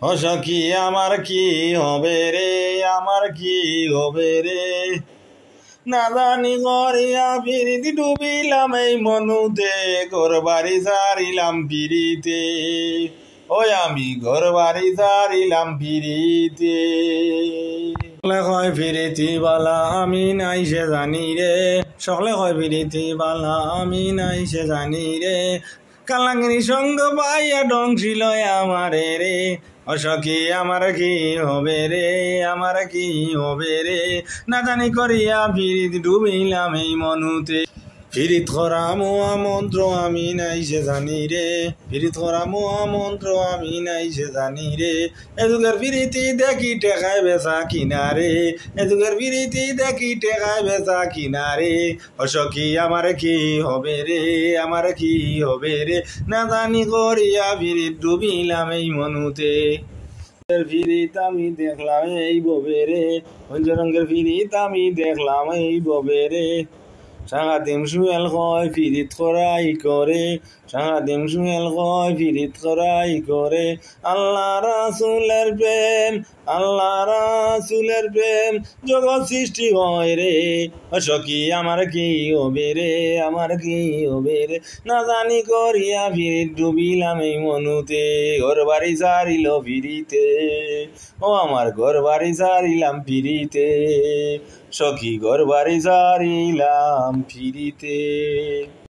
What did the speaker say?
ও সখী আমার কি হবে রে, আমার কি হবে রে, না জানি করিয়া ফিরিতি ডুবিলাম এই মনুতে, ঘর বাড়ি ছাড়িলাম ফিরিতে, ওই আমি ঘর বাড়ি ছাড়িলাম ফিরিতে। সকলে কয় ফিরিতি বালা আমি নাই সে জানি রে, সকলে কয় ফিরিতি বালা আমি নাই সে জানি রে, কালাঙ্গিনী সঙ্গ পাইয়া ডংছিল আমারে রে, ও সখী আমার কি হবে রে, আমার কি হবে রে, না জানি করিয়া ফিরিত ডুবিলাম এই মনুতে, ফিরিত করা মোয়া মন্ত্র আমি নাই সে জানি রে, ফিরিত করা মোয়া মন্ত্র আমি নাই সে জানি রে, এযুগের ফিরিতি দেখি টেকায় বেচা কিনারে, এযুগের ফিরিতি দেখি টেকায় বেচা কিনারে, ও সখী আমার কি হবে রে, আমার কি হবে রে, না জানি করিয়া ফিরিত ডুবিলাম এই মনুতে। ফিরিত আমি দেখলাম এই ববে রে, রঙের ফিরিত আমি দেখলাম এই ববে রে, সারাদিন সুয়েল কয় ফিরিত করাই করে, সারাদিন সুয়েল কয় ফিরিত করাই করে, আল্লাহ রাসূলের প্রেম, আল্লাহ রাসূলের প্রেম জগৎ সৃষ্টি হয় রে, ও সখী আমার কি হবে রে, আমার কি হবে রে, না জানি করিয়া ফিরিত ডুবিলাম এই মনুতে, ঘর বাড়ি ছাড়িল ফিরিতে, ও আমার ঘর বাড়ি ছাড়িলাম ফিরিতে, সখী ঘর বাড়ি ছাড়িলাম ফিরিতে।